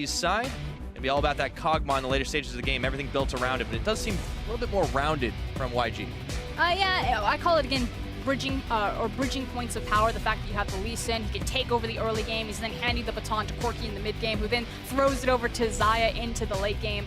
side. It'll be all about that Kog'Maw in the later stages of the game, everything built around it, but it does seem a little bit more rounded from YG. Yeah, I call it, again, bridging points of power. The fact that you have the Lee Sin, he can take over the early game. He's then handing the baton to Corki in the mid game, who then throws it over to Xayah into the late game.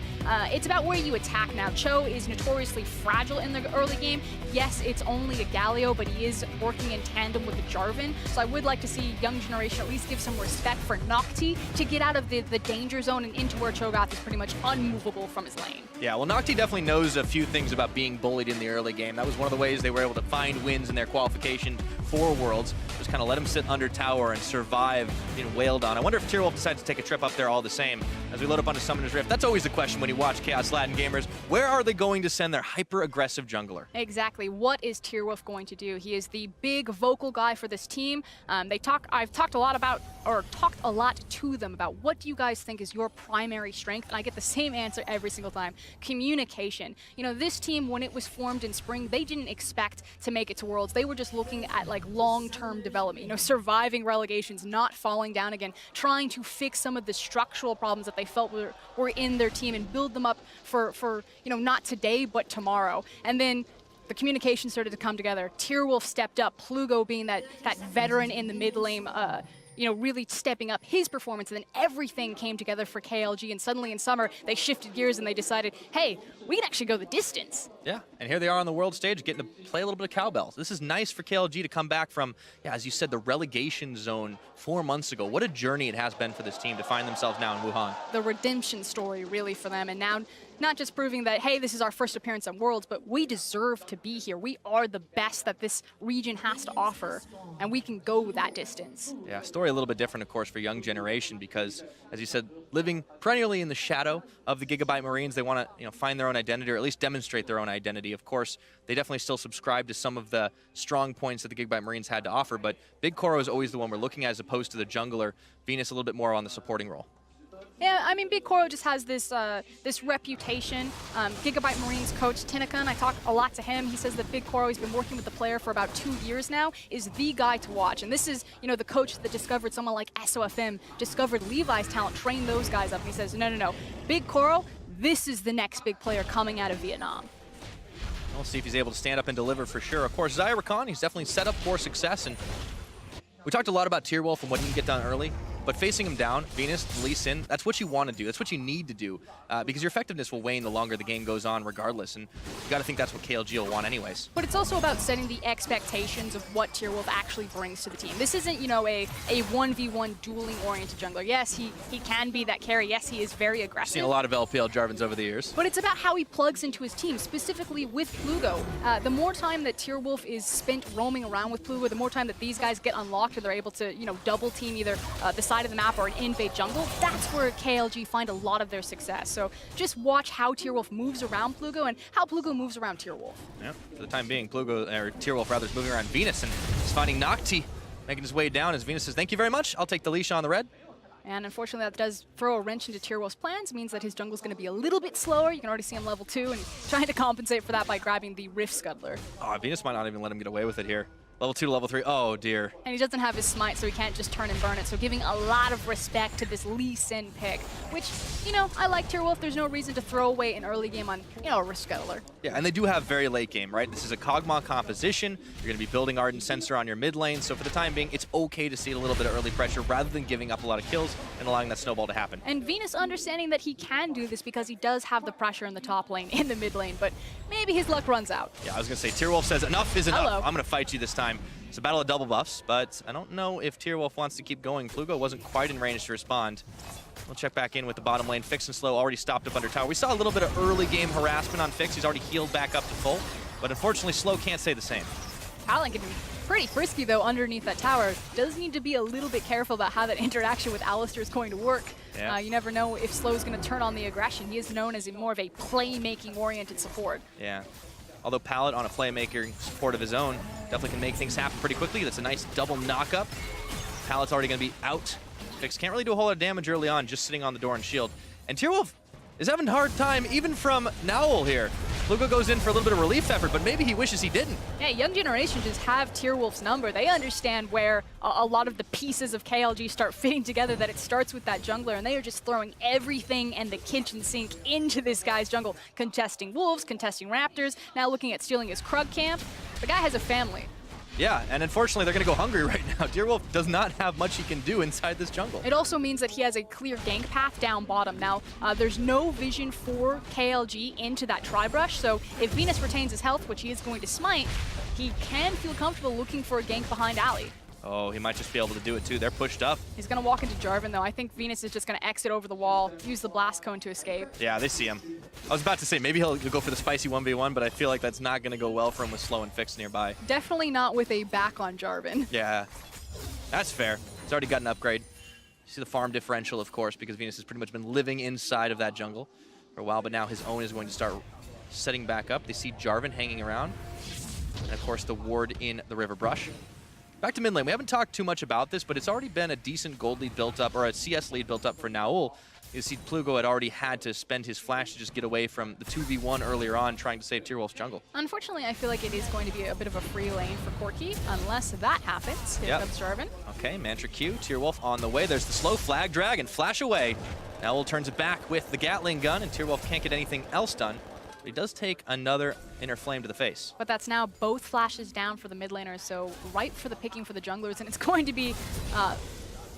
It's about where you attack now. Cho is notoriously fragile in the early game. Yes, it's only a Galio, but he is working in tandem with the Jarvan. So I would like to see young generation at least give some respect for Nocti to get out of the danger zone and into where Cho'Gath is pretty much unmovable from his lane. Yeah, well, Nocti definitely knows a few things about being bullied in the early game. That was one of the ways they were able to find wins in their qualification for Worlds. Just kind of let him sit under tower and survive being wailed on. I wonder if TierWolf decides to take a trip up there all the same. As we load up onto Summoner's Rift, that's always the question when you watch Chaos Latin gamers. Where are they going to send their hyper-aggressive jungler? Exactly. What is TierWolf going to do? He is the big vocal guy for this team. I've talked a lot to them about what do you guys think is your primary strength, and I get the same answer every single time. Communication. You know, this team, when it was formed in spring, they didn't expect to make it to Worlds. They were just looking at like long-term development, you know, surviving relegations, not falling down again, trying to fix some of the structural problems that they felt were in their team and build them up for you know, not today, but tomorrow. And then the communication started to come together. TierWolf stepped up, Plugo being that veteran in the mid lane, you know, really stepping up his performance, and then everything came together for KLG, and suddenly in summer, they shifted gears and they decided, hey, we can actually go the distance. Yeah, and here they are on the world stage getting to play a little bit of cowbell. This is nice for KLG to come back from, yeah, as you said, the relegation zone 4 months ago. What a journey it has been for this team to find themselves now in Wuhan. The redemption story, really, for them, and now not just proving that, hey, this is our first appearance at Worlds, but we deserve to be here. We are the best that this region has to offer, and we can go that distance. Yeah, story a little bit different, of course, for young generation because, as you said, living perennially in the shadow of the Gigabyte Marines, they want to, you know, find their own identity or at least demonstrate their own identity. Of course, they definitely still subscribe to some of the strong points that the Gigabyte Marines had to offer, but Big Koro is always the one we're looking at as opposed to the jungler. Venus a little bit more on the supporting role. Yeah, I mean, Big Koro just has this this reputation. Gigabyte Marines coach Tinnakan, I talk a lot to him. He says that Big Koro, he's been working with the player for about 2 years now, is the guy to watch. And this is, you know, the coach that discovered someone like SOFM, discovered Levi's talent, trained those guys up. And he says, no, Big Koro, this is the next big player coming out of Vietnam. We'll see if he's able to stand up and deliver for sure. Of course, Xayah Rakan, he's definitely set up for success. And we talked a lot about TierWolf and what he can get done early. But facing him down, Venus, Lee Sin, that's what you want to do. That's what you need to do because your effectiveness will wane the longer the game goes on regardless. And you got to think that's what KLG will want anyways. But it's also about setting the expectations of what TierWolf actually brings to the team. This isn't, you know, a 1v1 dueling-oriented jungler. Yes, he can be that carry. Yes, he is very aggressive. Seen a lot of LPL Jarvans over the years. But it's about how he plugs into his team, specifically with Plugo. The more time that TierWolf is spent roaming around with Plugo, the more time that these guys get unlocked and they're able to, you know, double team either the side of the map or an invade jungle, that's where KLG find a lot of their success. So just watch how TierWolf moves around Plugo and how Plugo moves around TierWolf. Yeah, for the time being, TierWolf rather is moving around Venus and is finding Nocti making his way down as Venus says, thank you very much, I'll take the leash on the red. And unfortunately, that does throw a wrench into TierWolf's plans. It means that his jungle's going to be a little bit slower. You can already see him level 2 and trying to compensate for that by grabbing the Rift Scuttler. Oh, Venus might not even let him get away with it here. Level 2 to level 3, oh dear. And he doesn't have his smite, so he can't just turn and burn it. So giving a lot of respect to this Lee Sin pick, which, you know, I like TierWolf. There's no reason to throw away an early game on, you know, a Rift Scuttler. Yeah, and they do have very late game, right? This is a Kog'Maw composition. You're going to be building Ardent Sensor on your mid lane, so for the time being, it's okay to see a little bit of early pressure rather than giving up a lot of kills and allowing that snowball to happen. And Venus understanding that he can do this because he does have the pressure in the top lane, in the mid lane, but maybe his luck runs out. Yeah, I was going to say, TierWolf says enough is enough. Hello. I'm going to fight you this time. It's a battle of double buffs, but I don't know if TierWolf wants to keep going. Plugo wasn't quite in range to respond. We'll check back in with the bottom lane. Fix and Slow already stopped up under tower. We saw a little bit of early game harassment on Fix. He's already healed back up to full, but unfortunately Slow can't say the same. Talon can be pretty frisky though underneath that tower. Does need to be a little bit careful about how that interaction with Alistar is going to work. Yeah. You never know if Slow is going to turn on the aggression. He is known as more of a playmaking oriented support. Yeah. Although Pallet on a playmaker support of his own definitely can make things happen pretty quickly. That's a nice double knockup. Pallet's already going to be out. Fix can't really do a whole lot of damage early on, just sitting on the door and shield. And TierWolf is having a hard time, even from Nowell here. Plugo goes in for a little bit of relief effort, but maybe he wishes he didn't. Yeah, Young Generation just have Tierwolf's number. They understand where a lot of the pieces of KLG start fitting together, that it starts with that jungler, and they are just throwing everything and the kitchen sink into this guy's jungle, contesting wolves, contesting raptors, now looking at stealing his Krug camp. The guy has a family. Yeah, and unfortunately, they're going to go hungry right now. Tierwolf does not have much he can do inside this jungle. It also means that he has a clear gank path down bottom. Now, there's no vision for KLG into that tri-brush, so if Venus retains his health, which he is going to smite, he can feel comfortable looking for a gank behind Ali. Oh, he might just be able to do it too. They're pushed up. He's going to walk into Jarvan, though. I think Venus is just going to exit over the wall, use the blast cone to escape. Yeah, they see him. I was about to say, maybe he'll go for the spicy 1v1, but I feel like that's not going to go well for him with Slow and Fix nearby. Definitely not with a back on Jarvan. Yeah, that's fair. He's already got an upgrade. You see the farm differential, of course, because Venus has pretty much been living inside of that jungle for a while, but now his own is going to start setting back up. They see Jarvan hanging around, and of course the ward in the river brush. Back to mid lane. We haven't talked too much about this, but it's already been a decent gold lead built up, or a CS lead built up for Naul. You see Plugo had already had to spend his flash to just get away from the 2v1 earlier on trying to save Tierwolf's jungle. Unfortunately, I feel like it is going to be a bit of a free lane for Corki, unless that happens. Here comes Jarvan. Okay, Mantra Q, Tierwolf on the way. There's the slow flag drag and flash away. Naul turns it back with the Gatling gun, and Tierwolf can't get anything else done. But he does take another inner flame to the face. But that's now both flashes down for the mid laners, so ripe for the picking for the junglers, and it's going to be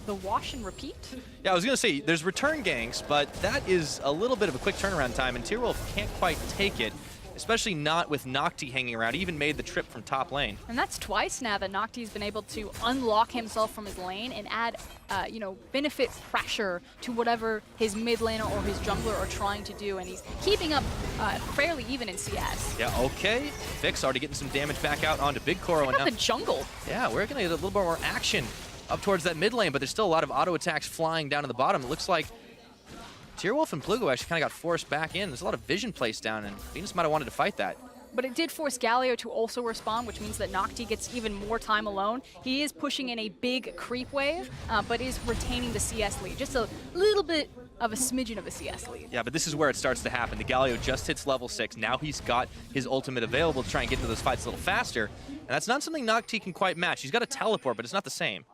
the wash and repeat. Yeah, I was going to say, there's return ganks, but that is a little bit of a quick turnaround time, and Tierwolf can't quite take it, especially not with Nocti hanging around. He even made the trip from top lane. And that's twice now that Nocti's been able to unlock himself from his lane and add, benefit pressure to whatever his mid laner or his jungler are trying to do, and he's keeping up fairly even in CS. Yeah, okay. Fix already getting some damage back out onto Big Koro. Check out the jungle. Yeah, we're going to get a little bit more action up towards that mid lane, but there's still a lot of auto attacks flying down to the bottom. It looks like Tierwolf and Plugo actually kind of got forced back in. There's a lot of vision placed down, and Venus might have wanted to fight that. But it did force Galio to also respond, which means that Nocti gets even more time alone. He is pushing in a big creep wave, but is retaining the CS lead. Just a little bit of a smidgen of a CS lead. Yeah, but this is where it starts to happen. The Galio just hits level 6. Now he's got his ultimate available to try and get into those fights a little faster. And that's not something Nocti can quite match. He's got a teleport, but it's not the same.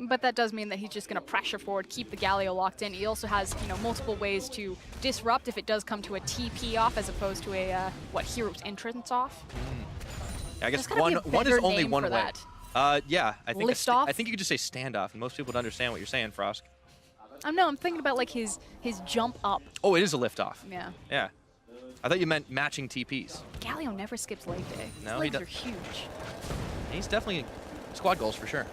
But that does mean that he's just going to pressure forward, keep the Galio locked in. He also has, multiple ways to disrupt if it does come to a TP off as opposed to a, hero's entrance off. Yeah, I guess one is only one way. Yeah, I think Lift off? I think you could just say standoff, and most people would understand what you're saying, Frosk. No, I'm thinking about like his jump up. Oh, it is a lift off. Yeah. Yeah. I thought you meant matching TPs. Galio never skips leg day. His No, legs are huge. He's definitely squad goals for sure.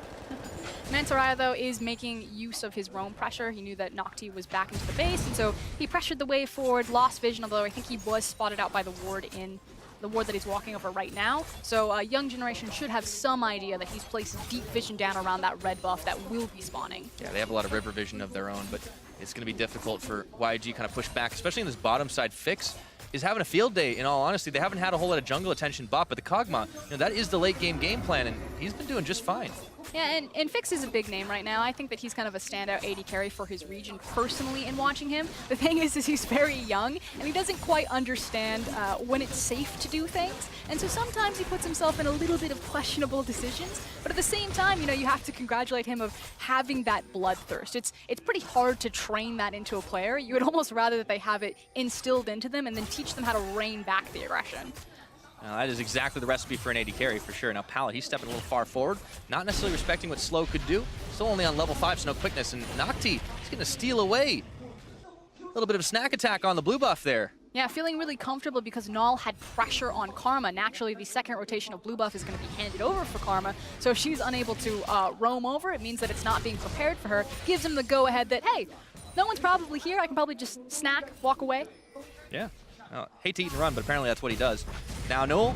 Mansoraya, though, is making use of his roam pressure. He knew that Nocti was back into the base, and so he pressured the wave forward, lost vision, although I think he was spotted out by the ward that he's walking over right now. So Young Generation should have some idea that he's placed deep vision down around that red buff that will be spawning. Yeah, they have a lot of river vision of their own, but it's going to be difficult for YG kind of push back, especially in this bottom side. Fix is having a field day, in all honesty. They haven't had a whole lot of jungle attention bot, but the Kog'Maw, that is the late game plan, and he's been doing just fine. Yeah, and Fix is a big name right now. I think that he's kind of a standout AD carry for his region personally in watching him. The thing is he's very young, and he doesn't quite understand when it's safe to do things. And so sometimes he puts himself in a little bit of questionable decisions. But at the same time, you have to congratulate him of having that bloodthirst. It's pretty hard to train that into a player. You would almost rather that they have it instilled into them and then teach them how to rein back the aggression. Now, that is exactly the recipe for an AD carry, for sure. Now, Pallet, he's stepping a little far forward, not necessarily respecting what Slow could do. Still only on level 5, so no quickness. And Nocti, he's going to steal away. A little bit of a snack attack on the blue buff there. Yeah, feeling really comfortable because Naul had pressure on Karma. Naturally, the second rotation of blue buff is going to be handed over for Karma. So if she's unable to roam over, it means that it's not being prepared for her. Gives him the go-ahead that, hey, no one's probably here. I can probably just snack, walk away. Yeah. Hate to eat and run, but apparently that's what he does. Now, Noel,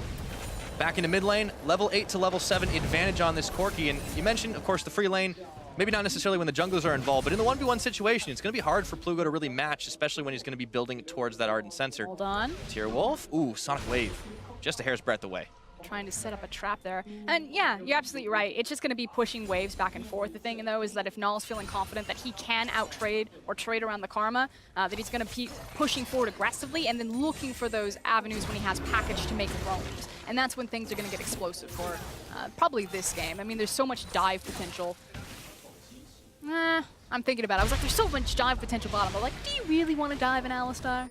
back into mid lane, level 8 to level 7 advantage on this Corki. And you mentioned, of course, the free lane, maybe not necessarily when the junglers are involved, but in the 1v1 situation, it's going to be hard for Plugo to really match, especially when he's going to be building towards that Ardent Sensor. Hold on. Tierwolf, ooh, Sonic Wave, just a hair's breadth away. trying to set up a trap there. And yeah, you're absolutely right. It's just going to be pushing waves back and forth. The thing, though, is that if Null's feeling confident that he can out-trade or trade around the Karma, that he's going to be pushing forward aggressively and then looking for those avenues when he has package to make roams. And that's when things are going to get explosive for probably this game. I mean, there's so much dive potential. I'm thinking about it. I was like, there's so much dive potential bottom. But like, do you really want to dive in Alistar?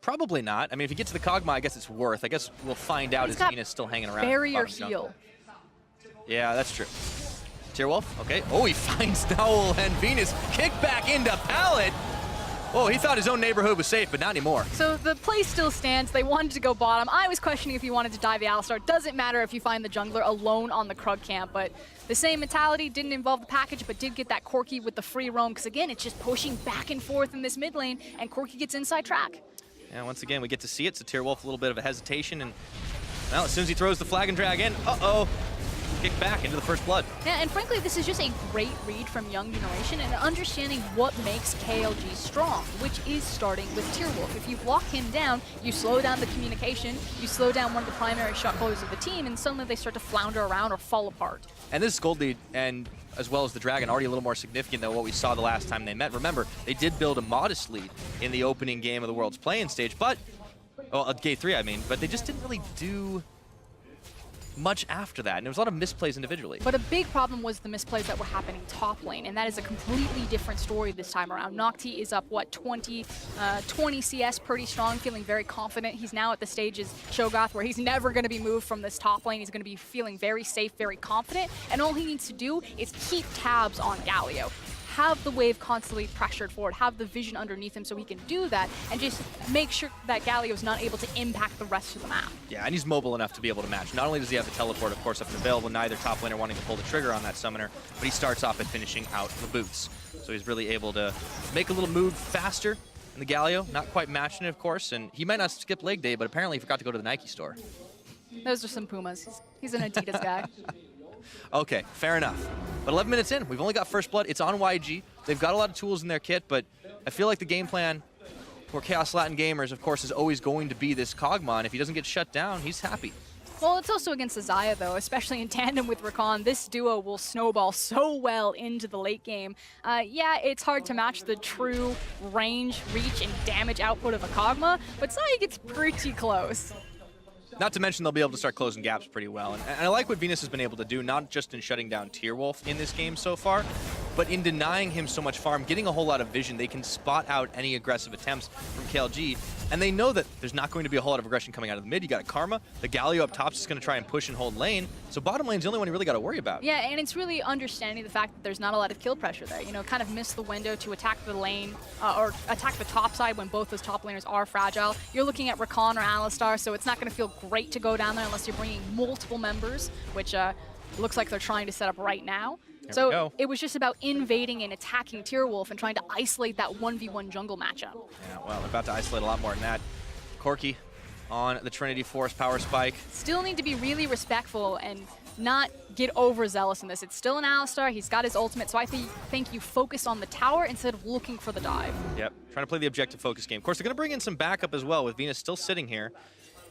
Probably not. I mean, if you get to the Kog'Maw, I guess it's worth. I guess we'll find out as Venus still hanging around. Barrier heal. Yeah, that's true. Tearwolf, okay. Oh, he finds Nowl and Venus. Kick back into Pallet. Oh, he thought his own neighborhood was safe, but not anymore. So the play still stands. They wanted to go bottom. I was questioning if you wanted to dive the Alistar. Doesn't matter if you find the jungler alone on the Krug camp, but the same mentality didn't involve the package, but did get that Corki with the free roam, because again, it's just pushing back and forth in this mid lane, and Corki gets inside track. Yeah, once again, we get to see it. So Tearwolf, a little bit of a hesitation, and well, as soon as he throws the flag and drag in, kick back into the first blood. Yeah, and frankly, this is just a great read from Young Generation and understanding what makes KLG strong, which is starting with Tearwolf. If you lock him down, you slow down the communication, you slow down one of the primary shot callers of the team, and suddenly they start to flounder around or fall apart. And this gold lead, and as well as the Dragon, already a little more significant than what we saw the last time they met. Remember, they did build a modest lead in the opening game of the World's Play-In stage, but, well, Game 3, I mean, but they just didn't really do much after that, and there was a lot of misplays individually. But a big problem was the misplays that were happening top lane, and that is a completely different story this time around. Nocti is up, what, 20 CS, pretty strong, feeling very confident. He's now at the stage as Shogoth where he's never going to be moved from this top lane. He's going to be feeling very safe, very confident, and all he needs to do is keep tabs on Galio. Have the wave constantly pressured forward, have the vision underneath him so he can do that, and just make sure that Galio's not able to impact the rest of the map. Yeah, and he's mobile enough to be able to match. Not only does he have the teleport, of course, up and available, neither top laner wanting to pull the trigger on that summoner, but he starts off at finishing out the boots. So he's really able to make a little move faster in the Galio, not quite matching it, of course, and he might not skip leg day, but apparently he forgot to go to the Nike store. Those are some Pumas. He's an Adidas guy. Okay, fair enough. But 11 minutes in, we've only got first blood. It's on YG. They've got a lot of tools in their kit, but I feel like the game plan for Chaos Latin Gamers, of course, is always going to be this Kog'Maw, and if he doesn't get shut down, he's happy. Well, it's also against the Xayah, though, especially in tandem with Rakan. This duo will snowball so well into the late game. Yeah, it's hard to match the true range, reach, and damage output of a Kog'Maw, but Xayah gets pretty close. Not to mention they'll be able to start closing gaps pretty well. And I like what Venus has been able to do, not just in shutting down Tearwolf in this game so far, but in denying him so much farm, getting a whole lot of vision. They can spot out any aggressive attempts from KLG, and they know that there's not going to be a whole lot of aggression coming out of the mid. You got a Karma, the Galio up top is going to try and push and hold lane, so bottom lane's the only one you really got to worry about. Yeah, and it's really understanding the fact that there's not a lot of kill pressure there. You know, kind of miss the window to attack the lane, or attack the top side when both those top laners are fragile. You're looking at Rakan or Alistar, so it's not going to feel great to go down there unless you're bringing multiple members, which looks like they're trying to set up right now. So it was just about invading and attacking Tearwolf and trying to isolate that 1v1 jungle matchup. Yeah, well, they're about to isolate a lot more than that. Corki on the Trinity Force power spike. Still need to be really respectful and not get overzealous in this. It's still an Alistar. He's got his ultimate, so I think you focus on the tower instead of looking for the dive. Yep, trying to play the objective focus game. Of course, they're going to bring in some backup as well with Venus still sitting here.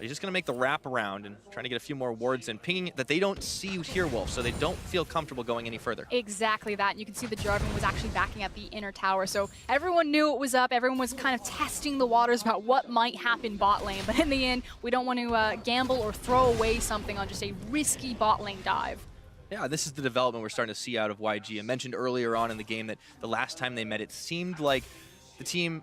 He's just going to make the wrap around and trying to get a few more wards and pinging that they don't see Tearwolf, so they don't feel comfortable going any further. Exactly that. And you can see the Jarvan was actually backing at the inner tower, so everyone knew it was up. Everyone was kind of testing the waters about what might happen bot lane, but in the end, we don't want to gamble or throw away something on just a risky bot lane dive. Yeah, this is the development we're starting to see out of YG. I mentioned earlier on in the game that the last time they met, it seemed like the team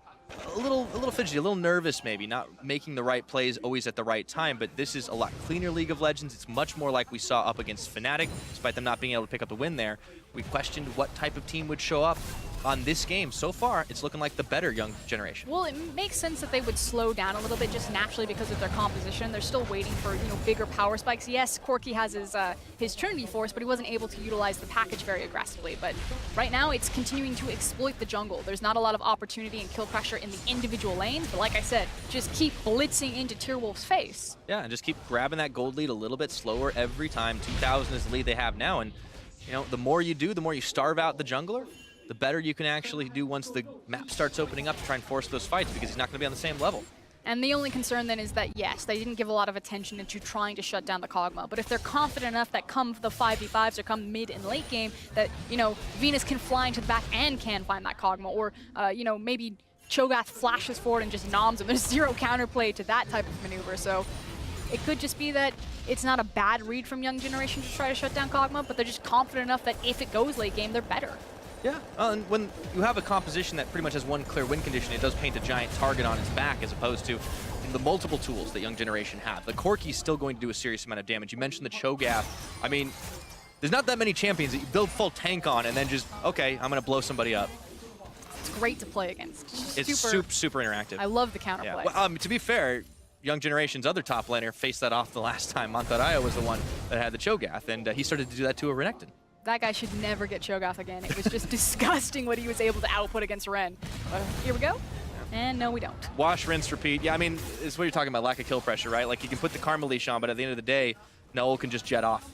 a little fidgety, a little nervous maybe, not making the right plays always at the right time, but this is a lot cleaner League of Legends. It's much more like we saw up against Fnatic, despite them not being able to pick up the win there. We questioned what type of team would show up on this game. So far, it's looking like the better young generation. Well, it makes sense that they would slow down a little bit just naturally because of their composition. They're still waiting for, bigger power spikes. Yes, Corki has his Trinity Force, but he wasn't able to utilize the package very aggressively. But right now, it's continuing to exploit the jungle. There's not a lot of opportunity and kill pressure in the individual lanes, but like I said, just keep blitzing into Tearwolf's face. Yeah, and just keep grabbing that gold lead a little bit slower every time. 2,000 is the lead they have now, and the more you do, the more you starve out the jungler, the better you can actually do once the map starts opening up to try and force those fights, because he's not going to be on the same level. And the only concern then is that, yes, they didn't give a lot of attention into trying to shut down the Kog'Maw. But if they're confident enough that come the 5v5s or come mid and late game, that, you know, Venus can fly into the back and can find that Kog'Maw. Or, you know, maybe Cho'Gath flashes forward and just noms him. There's zero counterplay to that type of maneuver. So it could just be that it's not a bad read from Young Generation to try to shut down Kog'Maw, but they're just confident enough that if it goes late game, they're better. Yeah, and when you have a composition that pretty much has one clear win condition, it does paint a giant target on its back as opposed to the multiple tools that Young Generation have. The Corki's still going to do a serious amount of damage. You mentioned the Cho'Gath. I mean, there's not that many champions that you build full tank on and then just, okay, I'm going to blow somebody up. It's great to play against. It's super interactive. I love the counterplay. Yeah. Well, to be fair, Young Generation's other top laner faced that off the last time. Mantarraya was the one that had the Cho'Gath, and he started to do that to a Renekton. That guy should never get Cho'Gath again. It was just disgusting what he was able to output against Ren. But here we go. And no, we don't. Wash, rinse, repeat. Yeah, I mean, it's what you're talking about, lack of kill pressure, right? Like, you can put the Karma Leash on, but at the end of the day, Noel can just jet off.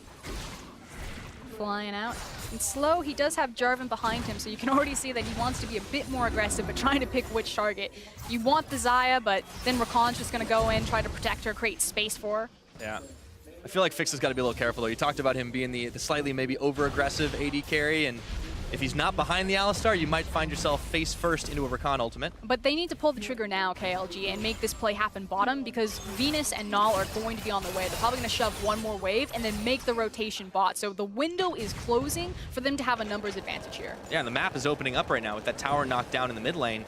Flying out. And slow, he does have Jarvan behind him, so you can already see that he wants to be a bit more aggressive, but trying to pick which target. You want the Xayah, but then Rakan's just going to go in, try to protect her, create space for her. Yeah. I feel like Fix has got to be a little careful, though. You talked about him being the slightly maybe over-aggressive AD carry, and if he's not behind the Alistar, you might find yourself face first into a Rakan ultimate. But they need to pull the trigger now, KLG, and make this play happen bottom, because Venus and Null are going to be on the way. They're probably going to shove one more wave and then make the rotation bot. So the window is closing for them to have a numbers advantage here. Yeah, and the map is opening up right now with that tower knocked down in the mid lane.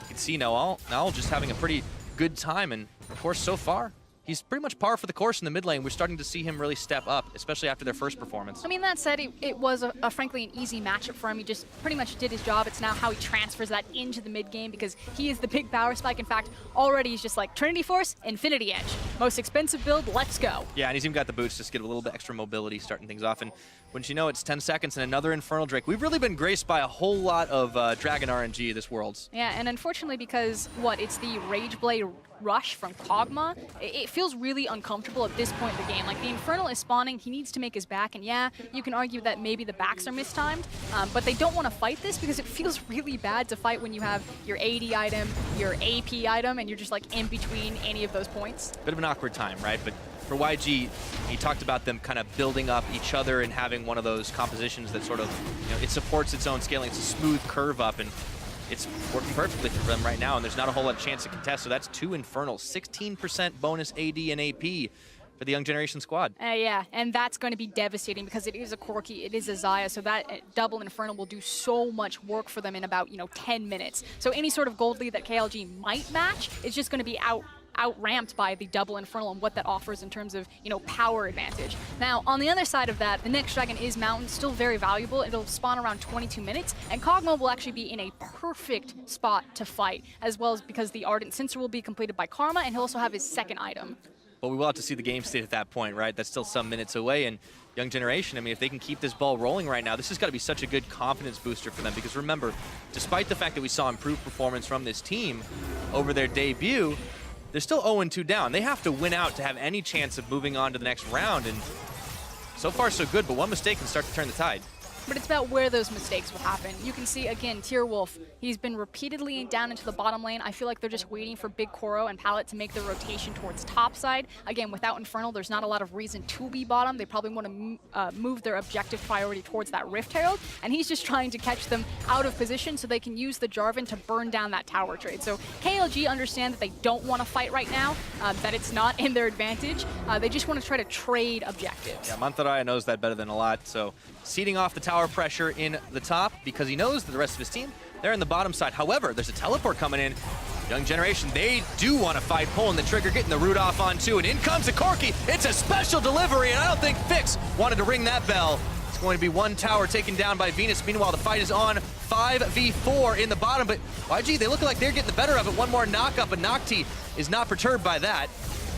You can see Null just having a pretty good time, and of course, so far, he's pretty much par for the course in the mid lane. We're starting to see him really step up, especially after their first performance. I mean, that said, it was, frankly, an easy matchup for him. He just pretty much did his job. It's now how he transfers that into the mid game because he is the big power spike. In fact, already he's just like Trinity Force, Infinity Edge. Most expensive build, let's go. Yeah, and he's even got the boots just to get a little bit extra mobility starting things off. And wouldn't you know, it's 10 seconds and another Infernal Drake. We've really been graced by a whole lot of Dragon RNG this Worlds. Yeah, and unfortunately because, it's the Rage Blade rush from Kog'Maw, it feels really uncomfortable at this point in the game. Like, the Infernal is spawning, he needs to make his back, and yeah, you can argue that maybe the backs are mistimed, but they don't want to fight this because it feels really bad to fight when you have your AD item, your AP item, and you're just like in between any of those points. Bit of an awkward time, right? But for YG, he talked about them kind of building up each other and having one of those compositions that sort of, it supports its own scaling. It's a smooth curve up, and it's working perfectly for them right now, and there's not a whole lot of chance to contest. So that's 2 Infernals, 16% bonus AD and AP for the Young Generation squad. Yeah, and that's going to be devastating because it is a Corki, it is a Xayah, so that double Infernal will do so much work for them in about, 10 minutes. So any sort of gold lead that KLG might match is just going to be out-ramped by the double Infernal and what that offers in terms of, power advantage. Now, on the other side of that, the next dragon is Mountain, still very valuable. It'll spawn around 22 minutes, and Kog'Maw will actually be in a perfect spot to fight, as well as because the Ardent Censer will be completed by Karma, and he'll also have his second item. But we will have to see the game state at that point, right? That's still some minutes away, and Young Generation, I mean, if they can keep this ball rolling right now, this has got to be such a good confidence booster for them, because remember, despite the fact that we saw improved performance from this team over their debut, they're still 0-2 down. They have to win out to have any chance of moving on to the next round, and so far so good, but one mistake can start to turn the tide. But it's about where those mistakes will happen. You can see, again, Tierwolf, he's been repeatedly down into the bottom lane. I feel like they're just waiting for Big Koro and Pallet to make the rotation towards top side. Again, without Infernal, there's not a lot of reason to be bottom. They probably want to move their objective priority towards that Rift Herald, and he's just trying to catch them out of position so they can use the Jarvan to burn down that tower trade. So KLG understand that they don't want to fight right now, that it's not in their advantage. They just want to try to trade objectives. Yeah, Mantarraya knows that better than a lot, so seeding off the tower pressure in the top because he knows that the rest of his team, they're in the bottom side. However, there's a teleport coming in. Young Generation, they do want to fight, pulling the trigger, getting the root off on 2, and in comes a Corki. It's a special delivery, and I don't think Fix wanted to ring that bell. It's going to be one tower taken down by Venus. Meanwhile, the fight is on 5v4 in the bottom, but YG, they look like they're getting the better of it. One more knock-up, but Nocti is not perturbed by that.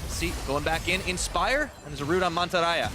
See, going back in, Inspire, and there's a root on Mantarraya.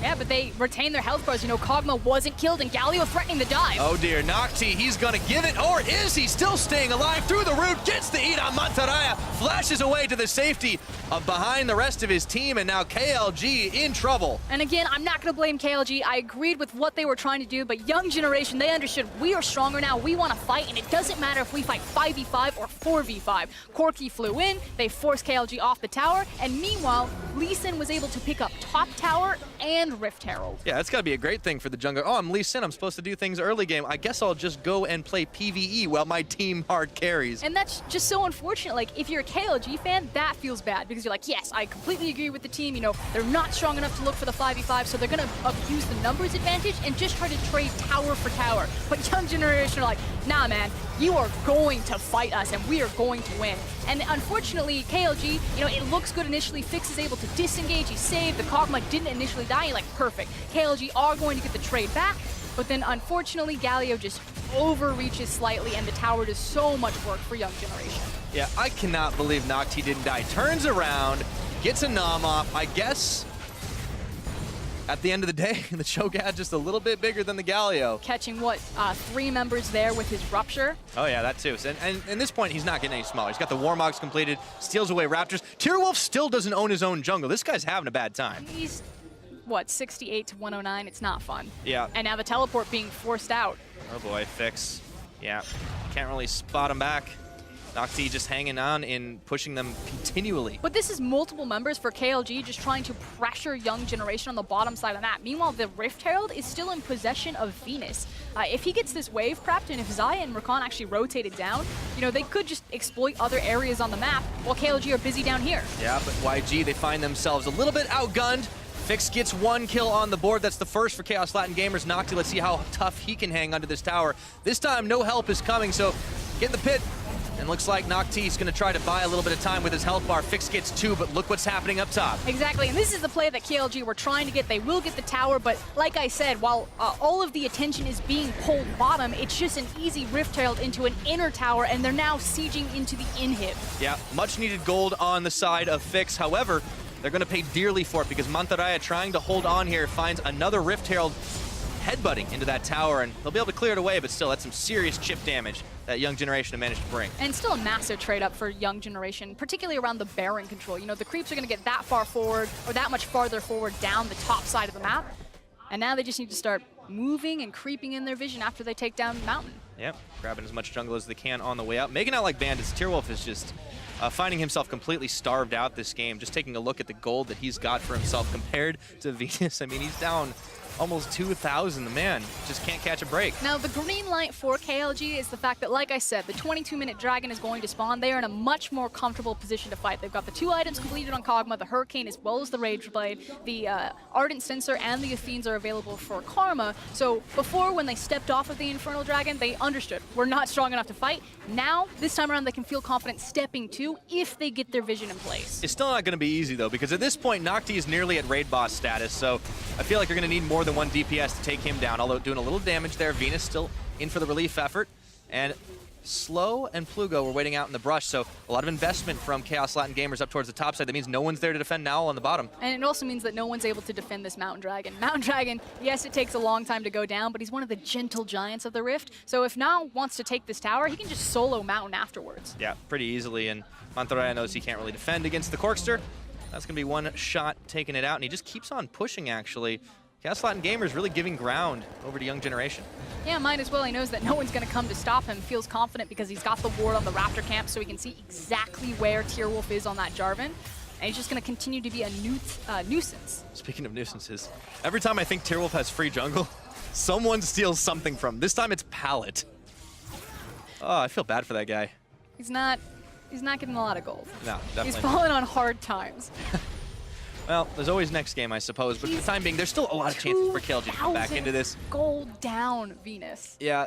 Yeah, but they retain their health bars. You know, Kog'Maw wasn't killed, and Galio threatening the dive. Oh dear, Nocti, he's gonna give it, or is he still staying alive through the root, gets the eat on Mantarraya, flashes away to the safety of behind the rest of his team, and now KLG in trouble. And again, I'm not gonna blame KLG. I agreed with what they were trying to do, but young generation, they understood we are stronger now, we wanna fight, and it doesn't matter if we fight 5v5 or 4v5. Corki flew in, they forced KLG off the tower, and meanwhile, Lee Sin was able to pick up top tower and Rift Herald. Yeah, that's gotta be a great thing for the jungler. Oh, I'm Lee Sin, I'm supposed to do things early game. I guess I'll just go and play PvE while my team hard carries. And that's just so unfortunate. Like, if you're a KLG fan, that feels bad because you're like, yes, I completely agree with the team. You know, they're not strong enough to look for the 5v5, so they're gonna abuse the numbers advantage and just try to trade tower for tower. But young generation are like, nah, man, you are going to fight us and we are going to win. And unfortunately, KLG, you know, it looks good initially. Fix is able to disengage, he's saved, the Kog'Maw didn't initially die, you're like, perfect. KLG are going to get the trade back, but then unfortunately, Galio just overreaches slightly and the tower does so much work for young generation. Yeah, I cannot believe Nocti didn't die. Turns around, gets a nom off, I guess. At the end of the day, the Cho'Gath just a little bit bigger than the Galio. Catching, what, 3 members there with his Rupture? Oh yeah, that too. And at this point, he's not getting any smaller. He's got the Warmogs completed, steals away Raptors. Tierwolf still doesn't own his own jungle. This guy's having a bad time. He's, what, 68 to 109? It's not fun. Yeah. And now the teleport being forced out. Oh boy, Fix. Yeah, can't really spot him back. Nocti just hanging on and pushing them continually. But this is multiple members for KLG just trying to pressure young generation on the bottom side of the map. Meanwhile, the Rift Herald is still in possession of Venus. If he gets this wave prepped and if Xayah and Rakan actually rotated down, you know, they could just exploit other areas on the map while KLG are busy down here. Yeah, but YG, they find themselves a little bit outgunned. Fix gets 1 kill on the board. That's the first for Chaos Latin Gamers. Nocti, let's see how tough he can hang onto this tower. This time, no help is coming, so get in the pit. And looks like Nocti's gonna try to buy a little bit of time with his health bar. Fix gets 2, but look what's happening up top. Exactly, and this is the play that KLG were trying to get. They will get the tower, but like I said, while all of the attention is being pulled bottom, it's just an easy Rift Herald into an inner tower, and they're now sieging into the inhib. Yeah, much needed gold on the side of Fix. However, they're gonna pay dearly for it because Mantarraya, trying to hold on here, finds another Rift Herald headbutting into that tower, and they'll be able to clear it away, but still, that's some serious chip damage that young generation have managed to bring. And still a massive trade up for young generation, particularly around the Baron control. You know, the creeps are going to get that far forward, or that much farther forward down the top side of the map, and now they just need to start moving and creeping in their vision after they take down the mountain. Yep, grabbing as much jungle as they can on the way out. Making out like bandits. Tierwolf is just finding himself completely starved out this game. Just taking a look at the gold that he's got for himself compared to Venus. I mean, he's down almost 2,000. The man just can't catch a break. Now, the green light for KLG is the fact that, like I said, the 22-minute Dragon is going to spawn. They are in a much more comfortable position to fight. They've got the 2 items completed on Kog'Maw, the Hurricane as well as the Rage Blade. The Ardent Censer and the Athenes are available for Karma. So before, when they stepped off of the Infernal Dragon, they understood we're not strong enough to fight. Now, this time around, they can feel confident stepping to if they get their vision in place. It's still not going to be easy, though, because at this point, Nocti is nearly at raid boss status, so I feel like you're going to need more than 1 DPS to take him down, although doing a little damage there. Venus still in for the relief effort, and Slow and Plugo were waiting out in the brush, so a lot of investment from Chaos Latin Gamers up towards the top side. That means no one's there to defend Nowl on the bottom. And it also means that no one's able to defend this Mountain Dragon. Mountain Dragon, yes, it takes a long time to go down, but he's one of the gentle giants of the Rift, so if Nowl wants to take this tower, he can just solo Mountain afterwards. Yeah, pretty easily, and Mantarraya knows he can't really defend against the Corkster. That's going to be 1 shot taking it out, and he just keeps on pushing, actually. Chaos Latin Gamers really giving ground over to young generation. Yeah, might as well. He knows that no one's going to come to stop him. Feels confident because he's got the ward on the Raptor camp, so he can see exactly where Tierwolf is on that Jarvan. And he's just going to continue to be a nuisance. Speaking of nuisances, every time I think Tierwolf has free jungle, someone steals something from him. This time it's Pallet. Oh, I feel bad for that guy. He's not getting a lot of gold. No, definitely. He's fallen on hard times. Well, there's always next game, I suppose, but for the time being, there's still a lot of chances for KLG to come back into this. Gold down, Venus. Yeah,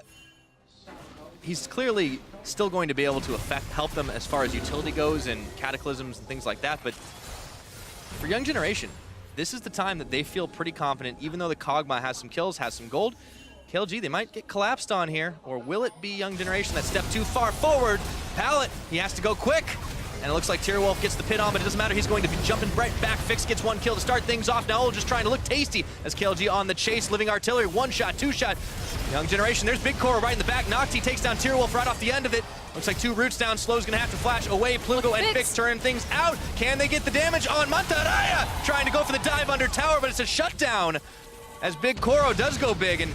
he's clearly still going to be able to help them as far as utility goes and cataclysms and things like that, but for young generation, this is the time that they feel pretty confident, even though the Kog'Maw has some kills, has some gold. KLG, they might get collapsed on here, or will it be young generation that step too far forward? Pallet, he has to go quick. And it looks like Tierwolf gets the pit on, but it doesn't matter. He's going to be jumping right back. Fix gets one kill to start things off. Now just trying to look tasty as KLG on the chase. Living Artillery, one shot, two shot. Young Generation, there's Big Coro right in the back. Nocti takes down Tierwolf right off the end of it. Looks like two roots down. Slow's gonna have to flash away. Pluto and Fix turn things out. Can they get the damage on Mantarraya? Trying to go for the dive under tower, but it's a shutdown as Big Coro does go big. And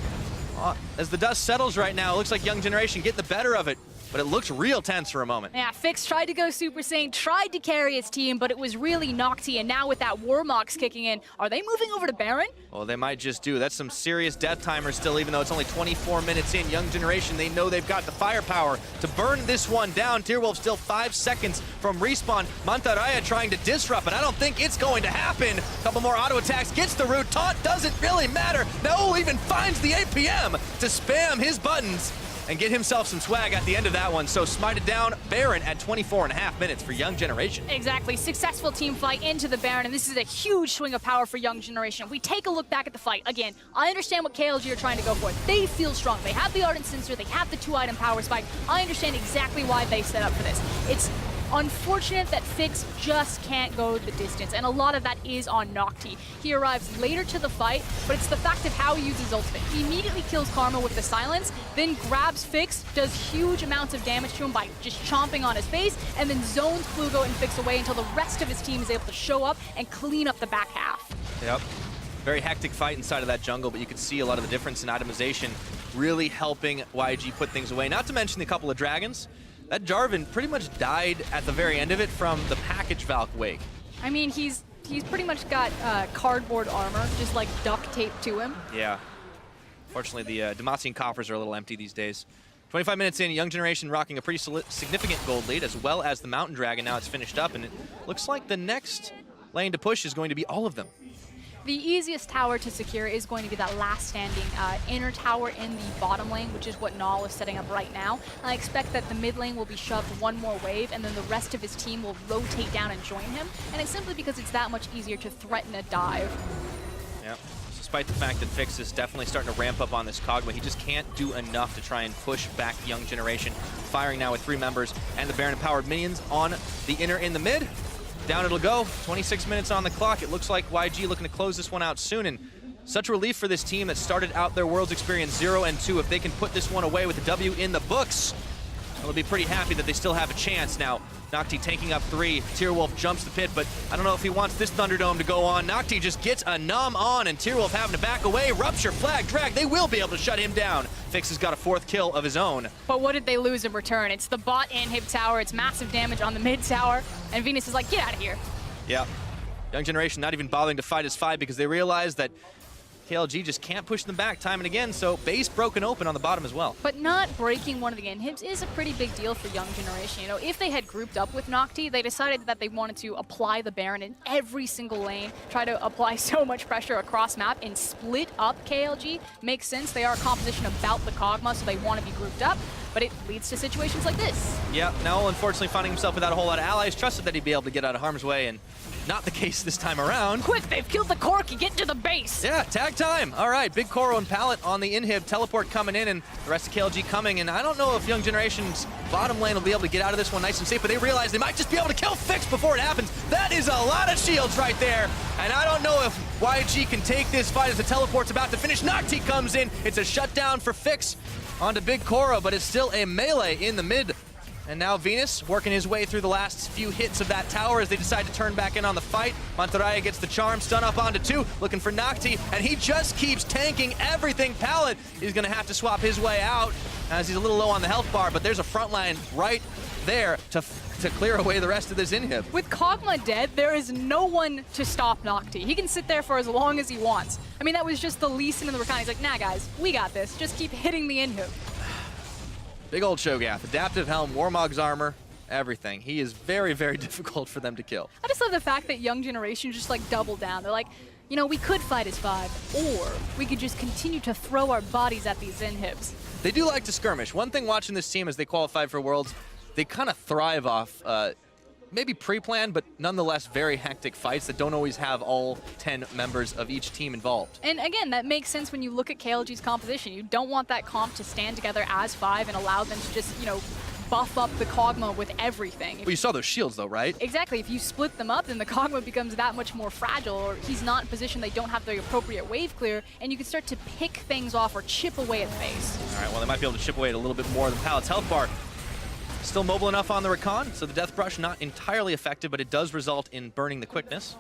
as the dust settles right now, it looks like Young Generation get the better of it. But it looks real tense for a moment. Yeah, Fix tried to go Super Saiyan, tried to carry his team, but it was really Nocti, and now with that Warmox kicking in, are they moving over to Baron? Well, they might just do. That's some serious death timers still, even though it's only 24 minutes in. Young Generation, they know they've got the firepower to burn this one down. Tierwolf still 5 seconds from respawn. Mantarraya trying to disrupt, but I don't think it's going to happen. Couple more auto attacks, gets the root. Taunt doesn't really matter. No, even finds the APM to spam his buttons and get himself some swag at the end of that one. So smited down Baron at 24.5 minutes for Young Generation. Exactly, successful team fight into the Baron, and this is a huge swing of power for Young Generation. If we take a look back at the fight, again, I understand what KLG are trying to go for. They feel strong. They have the Ardent Sensor, they have the 2-item power spike. I understand exactly why they set up for this. It's unfortunate that Fix just can't go the distance, and a lot of that is on Nocti. He arrives later to the fight, but it's the fact of how he uses ultimate. He immediately kills Karma with the silence, then grabs Fix, does huge amounts of damage to him by just chomping on his face, and then zones Plugo and Fix away until the rest of his team is able to show up and clean up the back half. Yep. Very hectic fight inside of that jungle, but you could see a lot of the difference in itemization really helping YG put things away. Not to mention the couple of dragons. That Jarvan pretty much died at the very end of it from the package Valk wake. I mean, he's pretty much got cardboard armor, just like duct taped to him. Yeah. Fortunately, the Demacian coffers are a little empty these days. 25 minutes in, Young Generation rocking a pretty significant gold lead, as well as the Mountain Dragon. Now it's finished up, and it looks like the next lane to push is going to be all of them. The easiest tower to secure is going to be that last standing inner tower in the bottom lane, which is what Null is setting up right now. I expect that the mid lane will be shoved one more wave, and then the rest of his team will rotate down and join him. And it's simply because it's that much easier to threaten a dive. Yep. Despite the fact that Fix is definitely starting to ramp up on this Kog'Maw, he just can't do enough to try and push back Young Generation. Firing now with 3 members and the Baron-empowered minions on the inner in the mid. Down it'll go, 26 minutes on the clock. It looks like YG looking to close this one out soon, and such relief for this team that started out their Worlds Experience 0 and 2. If they can put this one away with a W in the books, they'll be pretty happy that they still have a chance. Now, Nocti taking up 3. Tierwolf jumps the pit, but I don't know if he wants this Thunderdome to go on. Nocti just gets a numb on, and Tierwolf having to back away. Rupture, flag, drag. They will be able to shut him down. Fix has got a 4th kill of his own. But what did they lose in return? It's the bot inhib tower. It's massive damage on the mid tower, and Venus is like, get out of here. Yeah. Young Generation not even bothering to fight his 5 because they realize that KLG just can't push them back time and again, so base broken open on the bottom as well. But not breaking one of the inhibs is a pretty big deal for Young Generation. You know, if they had grouped up with Nocti, they decided that they wanted to apply the Baron in every single lane, try to apply so much pressure across map and split up KLG. Makes sense. They are a composition about the Kog'Maw, so they want to be grouped up, but it leads to situations like this. Yeah, now unfortunately finding himself without a whole lot of allies, trusted that he'd be able to get out of harm's way, and not the case this time around. Quick, they've killed the Corki, get to the base! Yeah, tag time. All right, Big Coro and Pallet on the inhib, teleport coming in, and the rest of KLG coming, and I don't know if Young Generation's bottom lane will be able to get out of this one nice and safe, but they realize they might just be able to kill Fix before it happens. That is a lot of shields right there, and I don't know if YG can take this fight as the teleport's about to finish. Nocti comes in, it's a shutdown for Fix onto Big Coro, but it's still a melee in the mid. And now Venus working his way through the last few hits of that tower as they decide to turn back in on the fight. Mantarraya gets the charm, stun up onto 2, looking for Nocti, and he just keeps tanking everything. Pallet is gonna have to swap his way out as he's a little low on the health bar, but there's a front line right there to clear away the rest of this inhib. With Kog'Maw dead, there is no one to stop Nocti. He can sit there for as long as he wants. I mean, that was just the Lee Sin and the Rakan. He's like, nah guys, we got this. Just keep hitting the inhib. Big old Shogath, adaptive helm, Warmog's armor, everything. He is very, very difficult for them to kill. I just love the fact that Young Generation just like double down. They're like, you know, we could fight as 5, or we could just continue to throw our bodies at these inhibs. They do like to skirmish. One thing watching this team as they qualified for Worlds, they kind of thrive off maybe pre-planned, but nonetheless very hectic fights that don't always have all 10 members of each team involved. And again, that makes sense when you look at KLG's composition. You don't want that comp to stand together as 5 and allow them to just, you know, buff up the Kog'Maw with everything. Well, you saw those shields though, right? Exactly. If you split them up, then the Kog'Maw becomes that much more fragile, or he's not in position, they don't have the appropriate wave clear, and you can start to pick things off or chip away at face. All right, well, they might be able to chip away at a little bit more than Palit's health bar. Still mobile enough on the Rakan, so the Death Brush not entirely effective, but it does result in burning the quickness.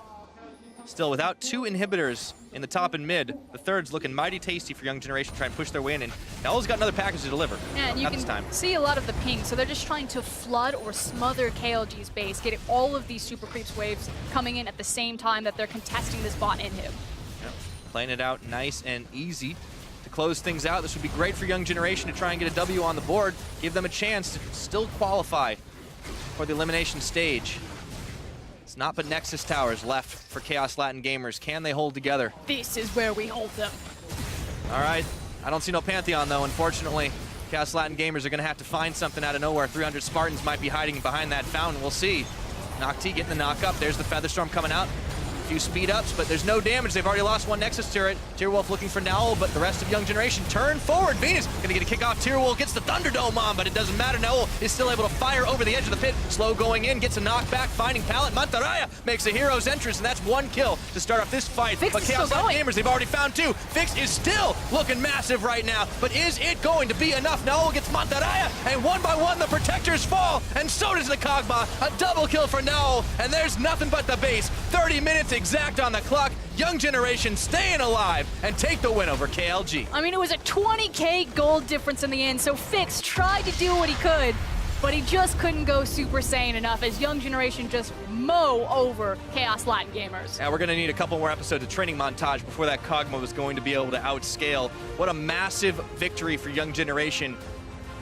Still, without 2 inhibitors in the top and mid, the third's looking mighty tasty for Young Generation to try and push their way in, and Nell's got another package to deliver. Yeah, and you can see a lot of the ping, so they're just trying to flood or smother KLG's base, getting all of these super creeps waves coming in at the same time that they're contesting this bot inhib. Yep. Playing it out nice and easy to close things out. This would be great for Young Generation to try and get a W on the board, give them a chance to still qualify for the elimination stage. It's not but Nexus Towers left for Chaos Latin Gamers. Can they hold together? This is where we hold them. All right. I don't see no Pantheon, though, unfortunately. Chaos Latin Gamers are going to have to find something out of nowhere. 300 Spartans might be hiding behind that fountain. We'll see. Nocti getting the knock up. There's the Featherstorm coming out. A few speed ups, but there's no damage. They've already lost 1 Nexus turret. Tierwolf looking for Nowl, but the rest of Young Generation turn forward. Venus gonna get a kick off. Tierwolf gets the Thunderdome on, but it doesn't matter. Nowl is still able to fire over the edge of the pit. Slow going in, gets a knockback, finding Palit. Mantarraya makes a hero's entrance, and that's 1 kill to start off this fight. Fix but is Chaos still Latin going. Gamers, they've already found 2. Fix is still looking massive right now, but is it going to be enough? Nowl gets Mantarraya, and 1 by 1 the protectors fall, and so does the Kog'Maw. A double kill for Nowl, and there's nothing but the base. 30 minutes exact on the clock. Young Generation staying alive and take the win over KLG. I mean, it was a 20K gold difference in the end, so Fix tried to do what he could, but he just couldn't go Super Saiyan enough as Young Generation just mow over Chaos Latin Gamers. Yeah, we're going to need a couple more episodes of training montage before that Kog'Maw was going to be able to outscale. What a massive victory for Young Generation.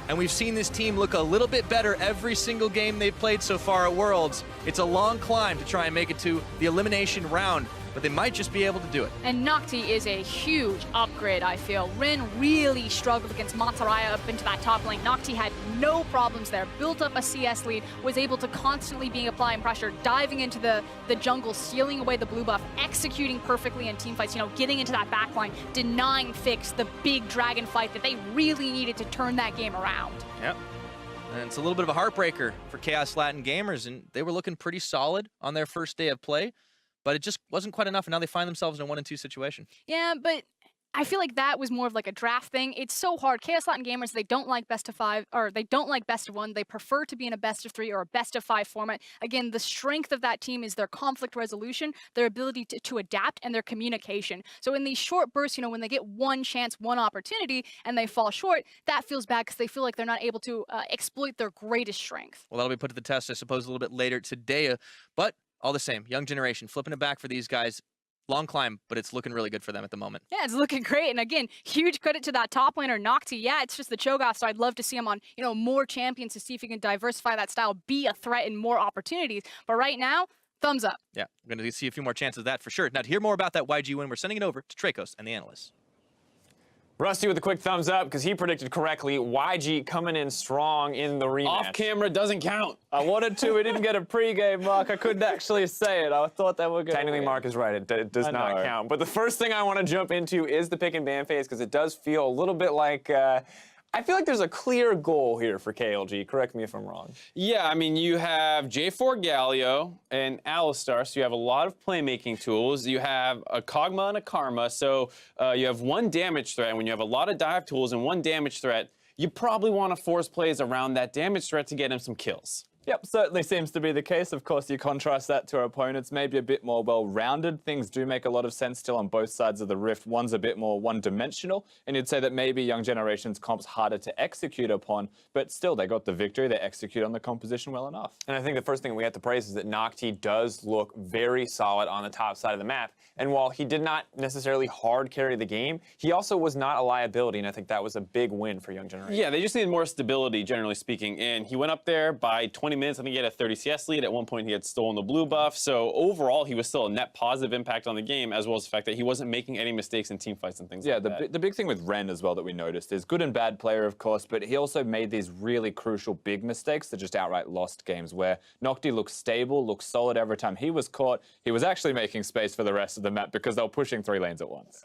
And we've seen this team look a little bit better every single game they've played so far at Worlds. It's a long climb to try and make it to the elimination round, but they might just be able to do it. And Nocti is a huge upgrade, I feel. Rin really struggled against Mantarraya up into that top lane. Nocti had no problems there, built up a CS lead, was able to constantly be applying pressure, diving into the jungle, stealing away the blue buff, executing perfectly in team fights, you know, getting into that backline, denying Fix the big dragon fight that they really needed to turn that game around. Yep. And it's a little bit of a heartbreaker for Chaos Latin Gamers, and they were looking pretty solid on their first day of play, but it just wasn't quite enough, and now they find themselves in a 1-2 situation. Yeah, but I feel like that was more of like a draft thing. It's so hard. Chaos Latin Gamers, they don't like best of 5, or they don't like best of 1. They prefer to be in a best of 3 or a best of 5 format. Again, the strength of that team is their conflict resolution, their ability to adapt, and their communication. So in these short bursts, you know, when they get 1 chance, 1 opportunity, and they fall short, that feels bad because they feel like they're not able to exploit their greatest strength. Well, that'll be put to the test, I suppose, a little bit later today, but all the same, Young Generation flipping it back for these guys. Long climb, but it's looking really good for them at the moment. Yeah, it's looking great. And again, huge credit to that top laner, Nocti. Yeah, it's just the Cho'Gath, so I'd love to see him on, you know, more champions to see if he can diversify that style, be a threat in more opportunities. But right now, thumbs up. Yeah, we're going to see a few more chances of that for sure. Now, to hear more about that YG win, we're sending it over to Tracos and the analysts. Rusty with a quick thumbs up because he predicted correctly. YG coming in strong in the rematch. Off camera doesn't count. I wanted to. We didn't get a pregame, Mark. I couldn't actually say it. I thought that would go. Technically, Mark is right. It does not count. But the first thing I want to jump into is the pick and ban phase because it does feel a little bit like. I feel like there's a clear goal here for KLG. Correct me if I'm wrong. Yeah, I mean, you have J4 Galio and Alistar, so you have a lot of playmaking tools. You have a Kog'Maw and a Karma, so you have 1 damage threat. And when you have a lot of dive tools and 1 damage threat, you probably want to force plays around that damage threat to get him some kills. Yep, certainly seems to be the case. Of course, you contrast that to our opponents, maybe a bit more well-rounded. Things do make a lot of sense still on both sides of the rift. One's a bit more one-dimensional, and you'd say that maybe Young Generation's comp's harder to execute upon, but still, they got the victory. They execute on the composition well enough. And I think the first thing we have to praise is that Nocti does look very solid on the top side of the map, and while he did not necessarily hard carry the game, he also was not a liability, and I think that was a big win for Young Generation. Yeah, they just needed more stability, generally speaking, and he went up there by 20 20 minutes, I think he had a 30 CS lead. At one point, he had stolen the blue buff. So overall, he was still a net positive impact on the game, as well as the fact that he wasn't making any mistakes in team fights and things like that. Yeah, the big thing with Ren as well that we noticed is good and bad player, of course, but he also made these really crucial big mistakes that just outright lost games, where Nocti looked stable, looked solid every time he was caught. He was actually making space for the rest of the map because they were pushing 3 lanes at once.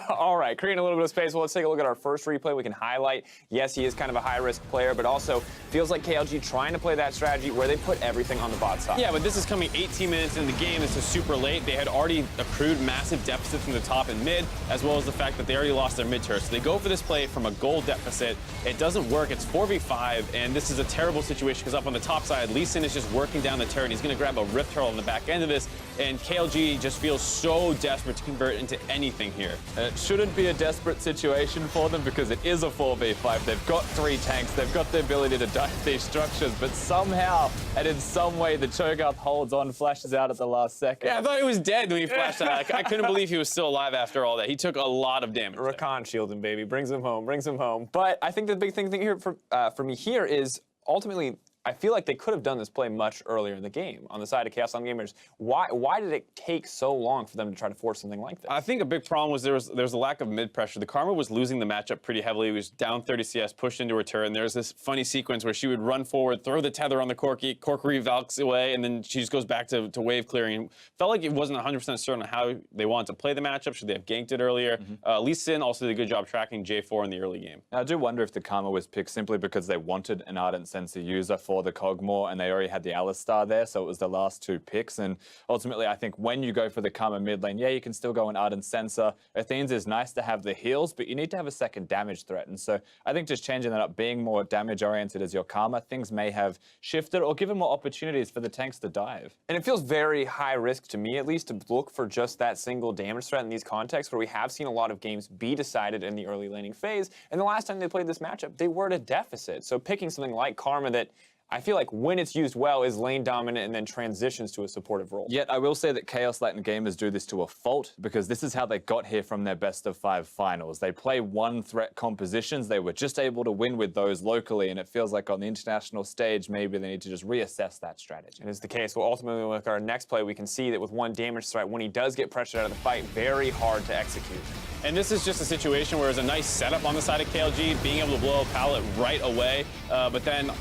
All right, creating a little bit of space. Well, let's take a look at our first replay. We can highlight, yes, he is kind of a high-risk player, but also feels like KLG trying to play that strategy where they put everything on the bot side. Yeah, but this is coming 18 minutes into the game. This is super late. They had already accrued massive deficits in the top and mid, as well as the fact that they already lost their mid turret. So they go for this play from a gold deficit. It doesn't work. It's 4v5, and this is a terrible situation because up on the top side, Lee Sin is just working down the turret. He's going to grab a Rift Turtle on the back end of this, and KLG just feels so desperate to convert into anything here. And it shouldn't be a desperate situation for them because it is a 4v5. They've got 3 tanks. They've got the ability to dive these structures, but somehow and in some way the Cho'Gath holds on, flashes out at the last second. Yeah, I thought he was dead when he flashed out. I couldn't believe he was still alive after all that. He took a lot of damage. Rakan shielding, baby. Brings him home, brings him home. But I think the big thing here for me here is ultimately, I feel like they could have done this play much earlier in the game on the side of Chaos On Gamers. Why did it take so long for them to try to force something like this? I think a big problem was there was a lack of mid pressure. The Karma was losing the matchup pretty heavily. He was down 30 CS, pushed into her turret, and there's this funny sequence where she would run forward, throw the tether on the Corki valks away, and then she just goes back to wave clearing. And felt like it wasn't 100% certain on how they wanted to play the matchup. Should they have ganked it earlier? Lee Sin also did a good job tracking J4 in the early game. I do wonder if the Karma was picked simply because they wanted an Ardent Sensor user for the Cogmore, and they already had the Alistar there, so it was the last 2 picks. And ultimately, I think when you go for the Karma mid lane, yeah, you can still go an Ardent Sensor. Athene's is nice to have the heals, but you need to have a second damage threat. And so I think just changing that up, being more damage-oriented as your Karma, things may have shifted or given more opportunities for the tanks to dive. And it feels very high risk to me, at least, to look for just that single damage threat in these contexts where we have seen a lot of games be decided in the early laning phase. And the last time they played this matchup, they were at a deficit. So picking something like Karma that I feel like when it's used well is lane dominant and then transitions to a supportive role. Yet I will say that Chaos Latin gamers do this to a fault because this is how they got here from their best of 5 finals. They play 1 threat compositions. They were just able to win with those locally, and it feels like on the international stage, maybe they need to just reassess that strategy. It is the case. Well, ultimately, with our next play, we can see that with 1 damage threat, when he does get pressured out of the fight, very hard to execute. And this is just a situation where it's a nice setup on the side of KLG, being able to blow a pallet right away, but then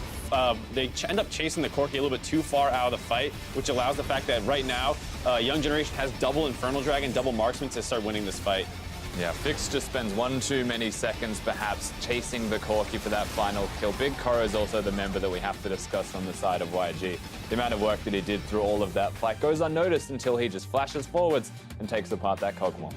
they end up chasing the Corki a little bit too far out of the fight, which allows the fact that right now, Young Generation has double Infernal Dragon, double Marksman to start winning this fight. Yeah, Fix just spends 1 too many seconds perhaps chasing the Corki for that final kill. Big Koro is also the member that we have to discuss on the side of YG. The amount of work that he did through all of that fight goes unnoticed until he just flashes forwards and takes apart that Cogmore.